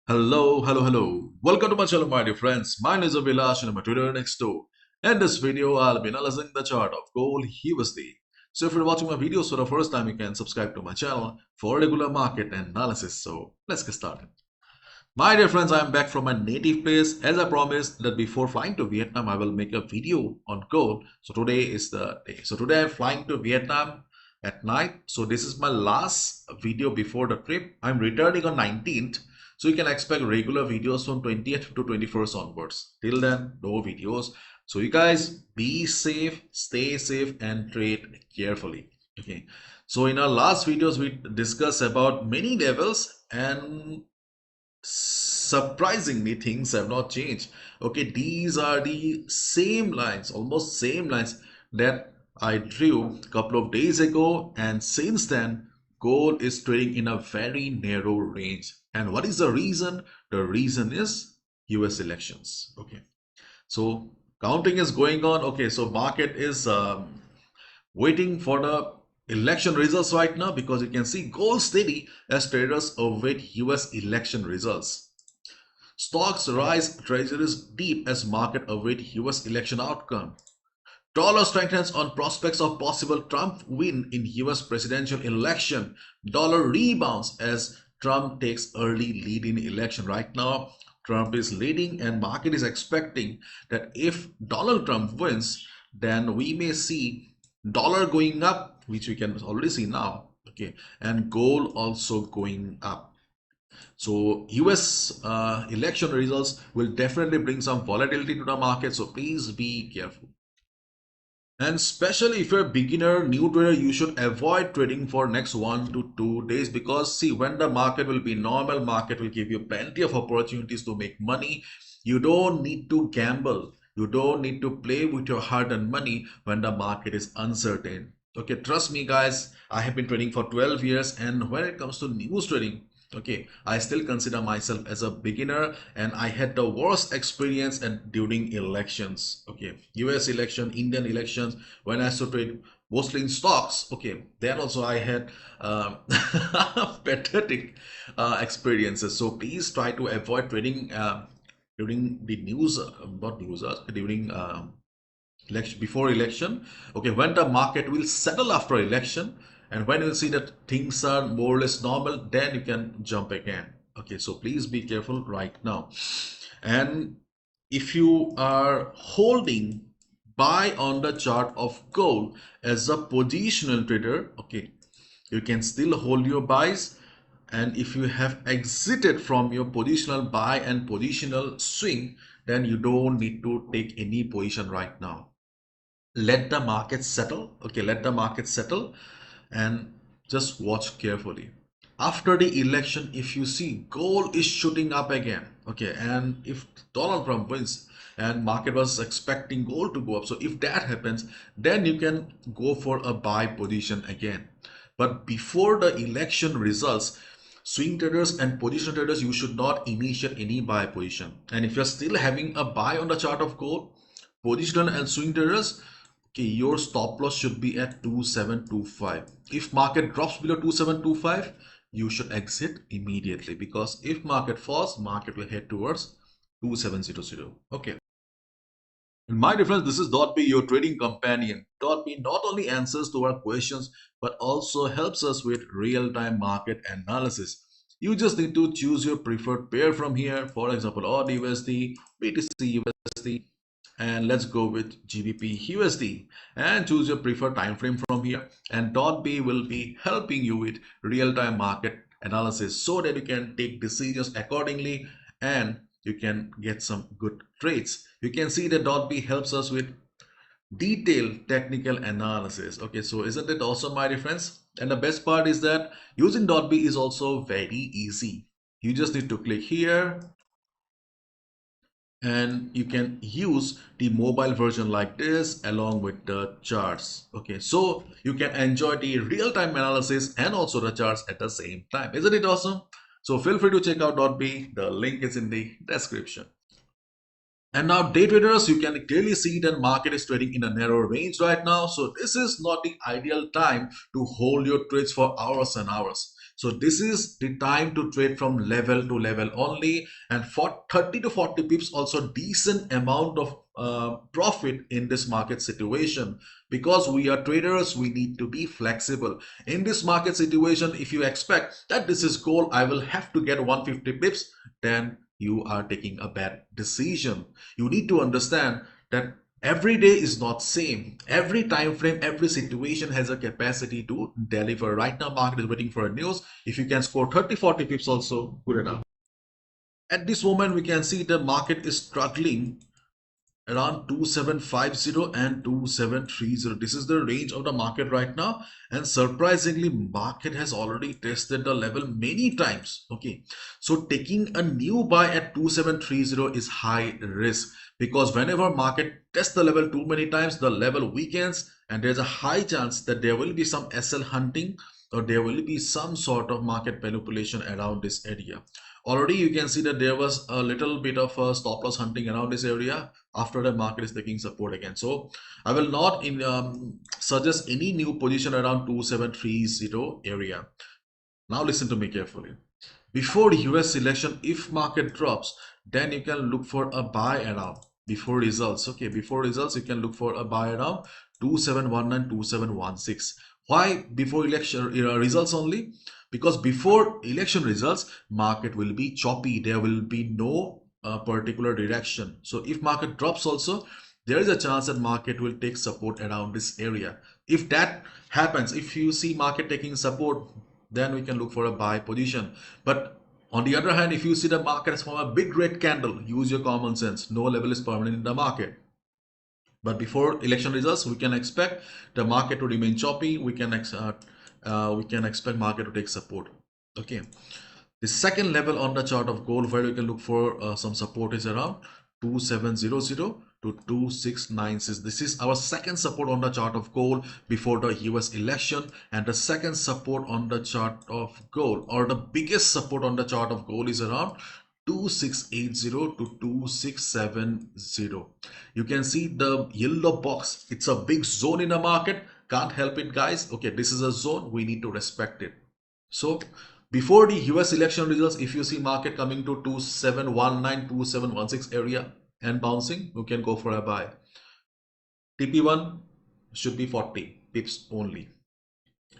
Hello. Welcome to my channel, my dear friends. My name is Abhilash and I'm a trader next door. In this video, I'll be analyzing the chart of gold USD. So if you're watching my videos for the first time, you can subscribe to my channel for regular market analysis. So let's get started. My dear friends, I am back from my native place. As I promised that before flying to Vietnam, I will make a video on gold. So today is the day. So today I'm flying to Vietnam at night. So this is my last video before the trip. I'm returning on 19th. So you can expect regular videos from 20th to 21st onwards. Till then, no videos. So you guys be safe, stay safe and trade carefully. Okay. So in our last videos, we discussed about many levels and surprisingly things have not changed. Okay, these are the same lines, almost same lines that I drew a couple of days ago, and since then gold is trading in a very narrow range. And what is the reason? The reason is US elections. Okay, so counting is going on. Okay, so market is waiting for the election results right now, because you can see gold steady as traders await US election results. Stocks rise, treasuries deep as market await US election outcome. Dollar strengthens on prospects of possible Trump win in US presidential election. Dollar rebounds as Trump takes early lead in election. Right now, Trump is leading and market is expecting that if Donald Trump wins, then we may see dollar going up, which we can already see now. Okay, and gold also going up. So US election results will definitely bring some volatility to the market. So please be careful. And especially if you're a beginner, new trader, you should avoid trading for next 1 to 2 days, because see, when the market will be normal, market will give you plenty of opportunities to make money. You don't need to gamble. You don't need to play with your hard-earned money when the market is uncertain. Okay, trust me guys, I have been trading for 12 years, and when it comes to news trading, okay, I still consider myself as a beginner, and I had the worst experience during elections. Okay, US election, Indian elections, when I started trade mostly in stocks. Okay, then also I had pathetic experiences. So please try to avoid trading during the news, not news, during election, before election. Okay, when the market will settle after election, and when you see that things are more or less normal, then you can jump again. Okay, so please be careful right now. And if you are holding buy on the chart of gold as a positional trader, okay, you can still hold your buys. And if you have exited from your positional buy and positional swing, then you don't need to take any position right now. Let the market settle. Okay, let the market settle and just watch carefully. After the election, if you see gold is shooting up again, okay, and if Donald Trump wins, and market was expecting gold to go up, so if that happens, then you can go for a buy position again. But before the election results, swing traders and position traders, you should not initiate any buy position. And if you're still having a buy on the chart of gold, positional and swing traders, okay, your stop loss should be at 2725. If market drops below 2725, you should exit immediately, because if market falls, market will head towards 2700. Okay. And my difference, this is Dotbee, your trading companion. Dotbee not only answers to our questions, but also helps us with real-time market analysis. You just need to choose your preferred pair from here. For example, AUD USD, BTC USD, and let's go with GBP USD, and choose your preferred time frame from here. And Dotbee will be helping you with real-time market analysis so that you can take decisions accordingly and you can get some good trades. You can see that Dotbee helps us with detailed technical analysis. Okay, so isn't it awesome, my dear friends? And the best part is that using Dotbee is also very easy. You just need to click here and you can use the mobile version like this along with the charts. Okay, so you can enjoy the real-time analysis and also the charts at the same time. Isn't it awesome? So feel free to check out Dotbee. The link is in the description. And now day traders, you can clearly see that market is trading in a narrow range right now. So this is not the ideal time to hold your trades for hours and hours. So this is the time to trade from level to level only, and for 30 to 40 pips also decent amount of profit in this market situation. Because we are traders, we need to be flexible. In this market situation, if you expect that this is goal, I will have to get 150 pips, then you are taking a bad decision. You need to understand that every day is not same. Every time frame, every situation has a capacity to deliver. Right now market is waiting for a news. If you can score 30-40 pips also, good enough. At this moment we can see the market is struggling around 2750 and 2730. This is the range of the market right now, and surprisingly market has already tested the level many times. Okay, so taking a new buy at 2730 is high risk, because whenever market tests the level too many times, the level weakens and there's a high chance that there will be some SL hunting, or there will be some sort of market manipulation around this area. Already you can see that there was a little bit of a stop loss hunting around this area after the market is taking support again. So I will not suggest any new position around 2730 area. Now listen to me carefully. Before US election, if market drops, then you can look for a buy around before results. Okay, before results you can look for a buy around 2719, 2716. Why before election results only? Because before election results market will be choppy, there will be no particular direction. So if market drops also, there is a chance that market will take support around this area. If that happens, if you see market taking support, then we can look for a buy position. But on the other hand, if you see the market has formed a big red candle, use your common sense. No level is permanent in the market. But before election results, we can expect the market to remain choppy. We can expect market to take support. Okay. The second level on the chart of gold where we can look for some support is around 2700 to 2696. This is our second support on the chart of gold before the US election, and the second support on the chart of gold, or the biggest support on the chart of gold, is around 2680 to 2670. You can see the yellow box. It's a big zone in the market. Can't help it, guys. Okay, this is a zone. We need to respect it. So before the US election results, if you see market coming to 2719, 2716 area and bouncing, you can go for a buy. TP1 should be 40 pips only.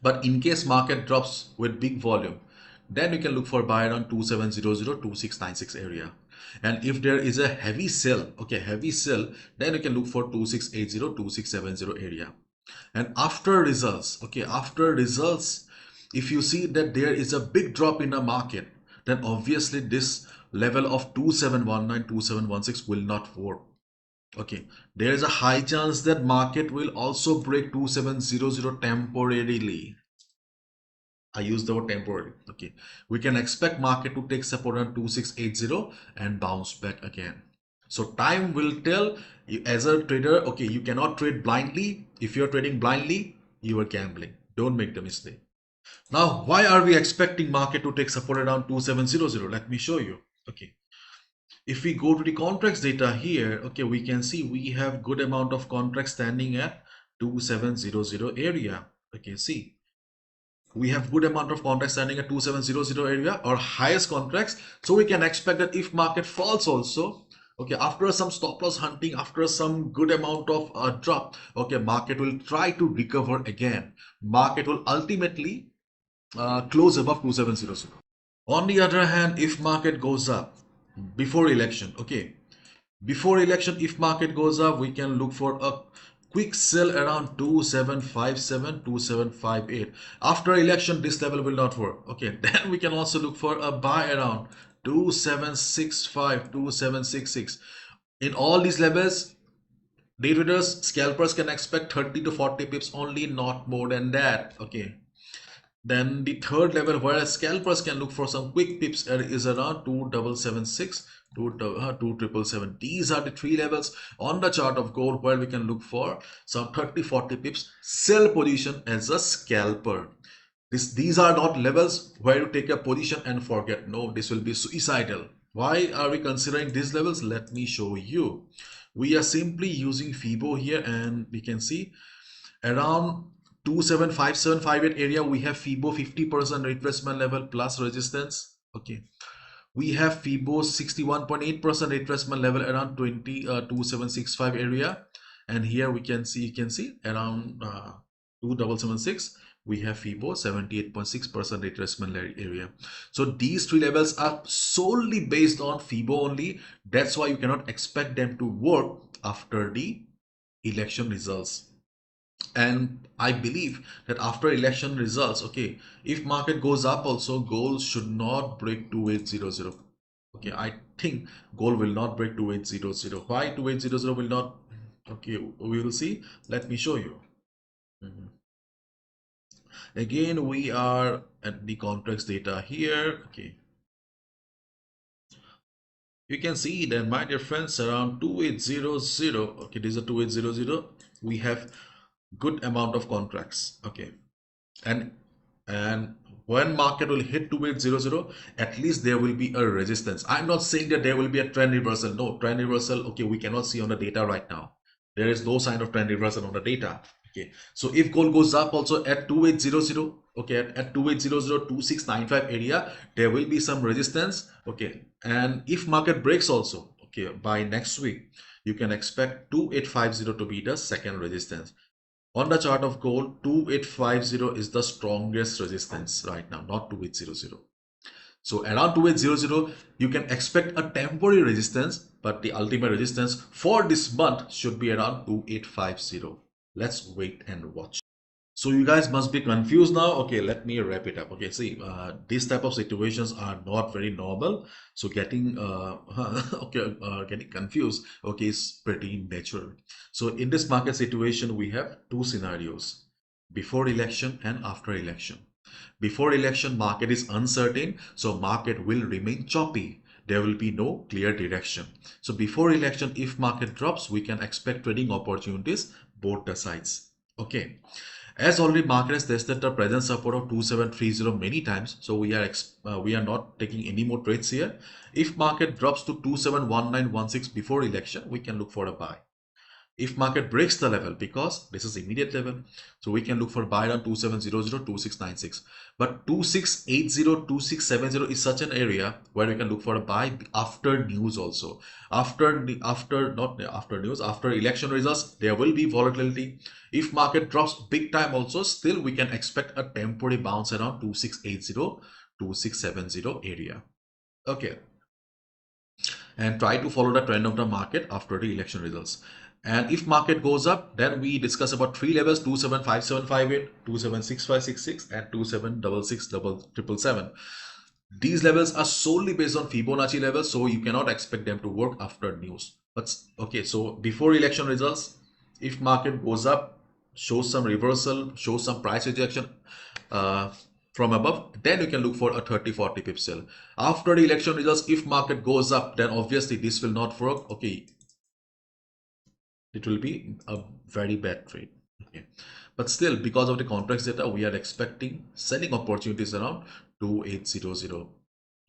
But in case market drops with big volume, then you can look for buy around 2700, 2696 area. And if there is a heavy sell, okay, heavy sell, then you can look for 2680, 2670 area. And after results, okay, after results, if you see that there is a big drop in the market, then obviously this level of 2719, 2716 will not work. Okay, there is a high chance that market will also break 2700 temporarily. I use the word temporary. Okay, we can expect market to take support on 2680 and bounce back again. So time will tell. As a trader, okay, you cannot trade blindly. If you're trading blindly, you are gambling. Don't make the mistake. Now, why are we expecting market to take support around 2700? Let me show you. Okay, if we go to the contracts data here, okay, we can see we have good amount of contracts standing at 2700 area. Okay, see, we have good amount of contracts standing at 2700 area, or highest contracts. So we can expect that if market falls also, okay, after some stop loss hunting, after some good amount of drop, okay, market will try to recover again. Market will ultimately close above 2700. On the other hand, if market goes up before election, okay, before election, if market goes up, we can look for a quick sell around 2757, 2758. After election, this level will not work. Okay, then we can also look for a buy around 2765, 2766. In all these levels, day traders, scalpers can expect 30 to 40 pips only, not more than that. Okay. Then the third level where scalpers can look for some quick pips is around 2776 to 2777. These are the three levels on the chart of gold where we can look for some 30-40 pips sell position as a scalper. These are not levels where you take a position and forget. No, this will be suicidal. Why are we considering these levels? Let me show you. We are simply using FIBO here, and we can see around 275758 area, we have FIBO 50% retracement level plus resistance. Okay, we have FIBO 61.8% retracement level around 2765 area, and here we can see, you can see around 2776 we have FIBO 78.6% retracement area. So these three levels are solely based on FIBO only. That's why you cannot expect them to work after the election results. And I believe that after election results, okay, if market goes up also, gold should not break 2800. Okay, I think gold will not break 2800. Why 2800 will not? Okay, we will see. Let me show you. Again, we are at the contracts data here. Okay, you can see that, my dear friends, around 2800. Okay, this is a 2800. We have good amount of contracts. Okay, and when market will hit 2800, at least there will be a resistance. I'm not saying that there will be a trend reversal. No, trend reversal, okay, we cannot see on the data right now. There is no sign of trend reversal on the data. Okay, so if gold goes up also at 2800, okay, at 2800 2695 area, there will be some resistance. Okay, and if market breaks also, okay, by next week, you can expect 2850 to be the second resistance. On the chart of gold, 2850 is the strongest resistance right now, not 2800. So around 2800, you can expect a temporary resistance, but the ultimate resistance for this month should be around 2850. Let's wait and watch. So you guys must be confused now. Okay, let me wrap it up. Okay, see, these type of situations are not very normal. So getting getting confused, okay, is pretty natural. So in this market situation, we have two scenarios: before election and after election. Before election, market is uncertain, so market will remain choppy. There will be no clear direction. So before election, if market drops, we can expect trading opportunities both the sides. Okay. As already market has tested the present support of 2730 many times, so we are not taking any more trades here. If market drops to 271916 before election, we can look for a buy. If market breaks the level, because this is immediate level, so we can look for buy on 2700 2696. But 2680 2670 is such an area where we can look for a buy after news also. After election results, there will be volatility. If market drops big time also, still we can expect a temporary bounce around 2680 2670 area. Okay, and try to follow the trend of the market after the election results. And if market goes up, then we discuss about three levels: 275758, 276566, and 276677. These levels are solely based on Fibonacci levels, so you cannot expect them to work after news. But okay, so before election results, if market goes up, shows some reversal, shows some price rejection from above, then you can look for a 30-40 pip sell. After the election results, if market goes up, then obviously this will not work. Okay, it will be a very bad trade. Okay, but still, because of the contracts data, we are expecting selling opportunities around 2800.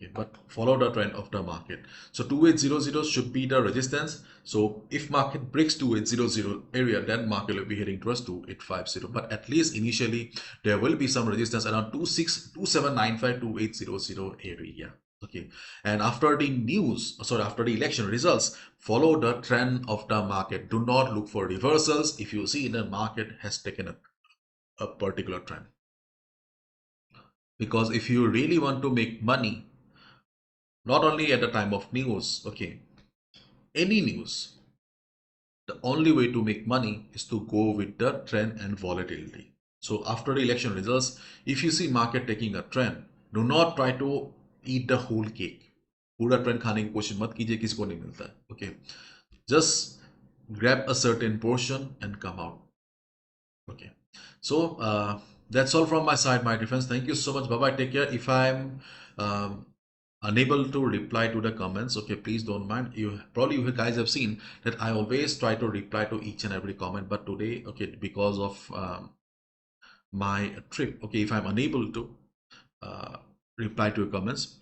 Okay, but follow the trend of the market. So 2800 should be the resistance. So if market breaks 2800 area, then market will be heading towards 2850. But at least initially, there will be some resistance around 2795 2800 area. Okay, and after the news, sorry, after the election results, follow the trend of the market. Do not look for reversals if you see the market has taken a particular trend. Because if you really want to make money, not only at the time of news, okay, any news, the only way to make money is to go with the trend and volatility. So after the election results, if you see market taking a trend, do not try to eat the whole cake. पूरा trend खाने की कोशिश मत कीजिए, किसी को नहीं मिलता है. Okay, just grab a certain portion and come out. Okay, so that's all from my side, my dear friends. Thank you so much. Bye bye, take care. If I'm unable to reply to the comments, okay, please don't mind. You guys have seen that I always try to reply to each and every comment, but today, okay, because of my trip, okay, if I'm unable to reply to your comments,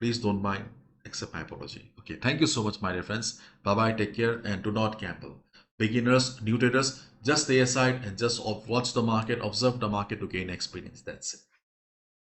please don't mind, accept my apology. Okay, thank you so much, my dear friends. Bye bye, take care, and do not gamble. Beginners, new traders, just stay aside and just watch the market, observe the market to gain experience. That's it.